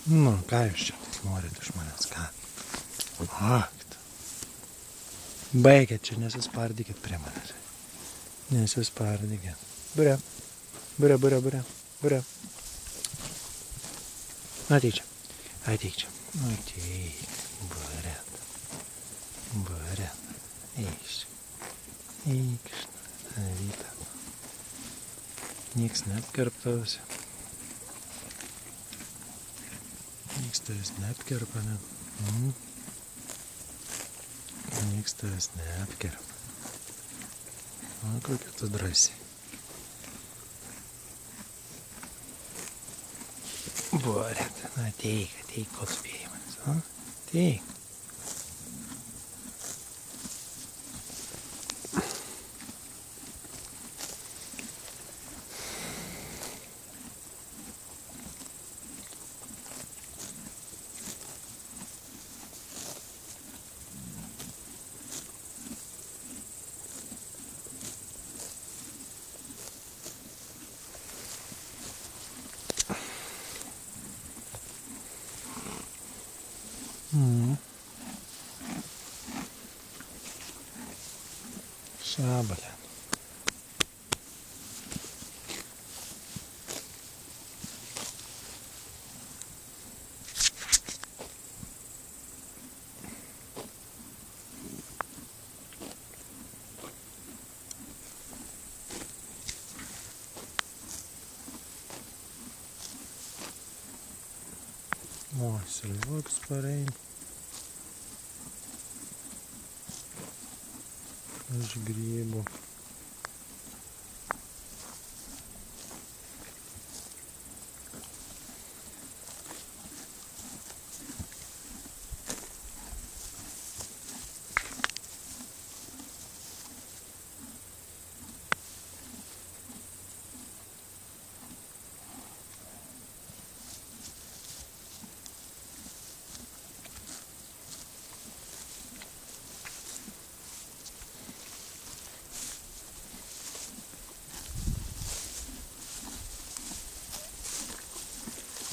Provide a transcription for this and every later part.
Nu, ką jūs čia norit iš manęs, ką? Akt. Baikit čia, nesispardykit prie manęs. Nesispardykit. Biure. Biure, biure, biure. Biure. Ateik čia. Ateik čia. Ateik. Biure. Biure. Eikš. Eikš. Rytą. Nieks neapkerptavosi. Nieks tavęs neapkerpa, net. Nieks tavęs neapkerpa. O, kokia tu drąsiai. Boret, ateik, koks spėjimas, o? Ateik. Šabalė. O, silvoks parein. Iš grybų.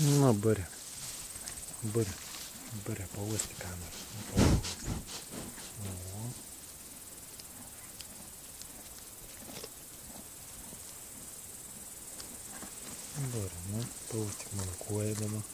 Nu, burė. Burė, pauosti ką nors. Burė, nu, pauosti mano koją dabar.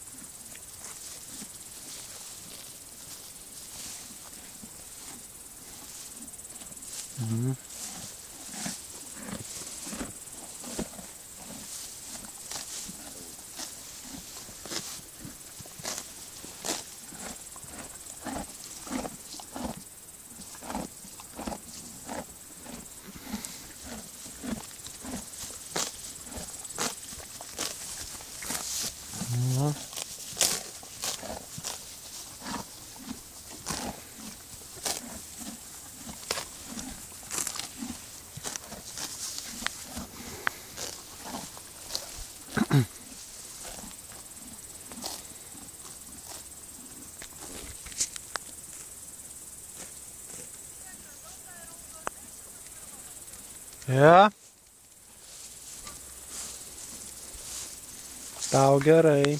Ja. Tau gerai.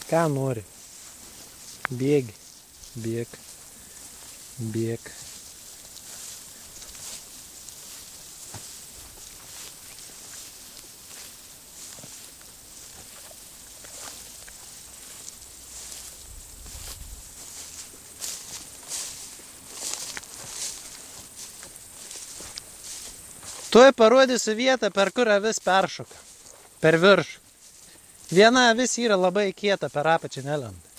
Ką nori? Bėgi. Bėk. Tuoj parodysiu vietą, per kur avis peršoka. Per viršų. Viena avis yra labai kieta, per apačią nelenda.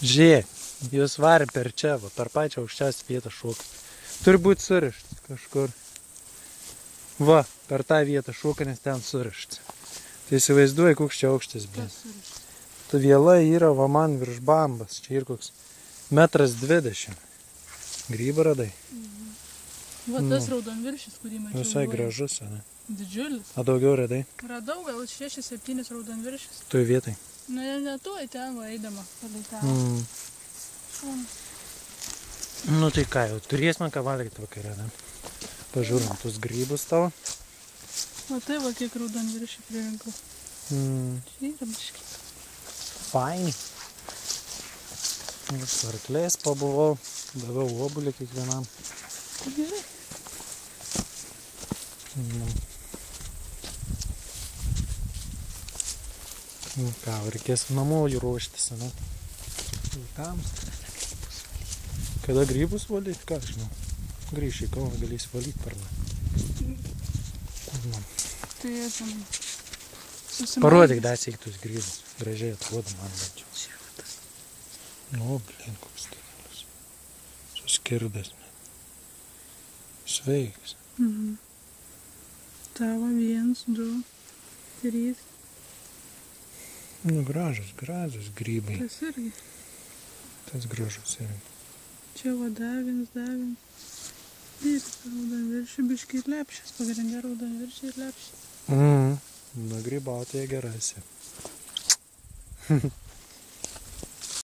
Žiūrėk, jūs varė per čia, va, per pačią aukščiausią vietą šoka. Turi būti surištas kažkur. Va, per tą vietą šoka, nes ten surištas. Tai įsivaizduoji, koks čia aukštis, blės. Ta viela yra va man virš bambas. Čia ir koks 1,20 m. Grybą radai? Va tas raudonviršis, kurį mačiau. Visai gražus, ne? Didžiulis. O daugiau radai? Radau gal 6-7 raudonviršis. Toj vietai. Ne tuoj ten va eidama. Palei tą. Nu tai ką, jau turėsime ką valgyti vakarą, ne? Pažiūrim tuos grybus tavo. Matai, va kiek raudonviršį pririnkau. Čia yra biški. Fain. Su arkliais pabuvau, daviau obuolį kiekvienam. Gerai. Nu ką, reikės namo jų ruoštis, ne? Vaikams. Kada grybus valyti, ką žinau. Grįši į Kauną, galėsi valyti per mane. Tai esam susimažinti. Parodyk dar sėk tuos grybus. Gražiai atrodo man bent jau. Nu, blin, koks didelis. Suskirdas. Sveiks. Tavo 1, 2, 3. Nu, gražus grybai. Tas irgi. Tas gražus irgi. Čia va davins. Ir raudonviršį biškai ir lepšis. Pagrindė raudonviršį ir lepšį. Na, grybautoje gerasi.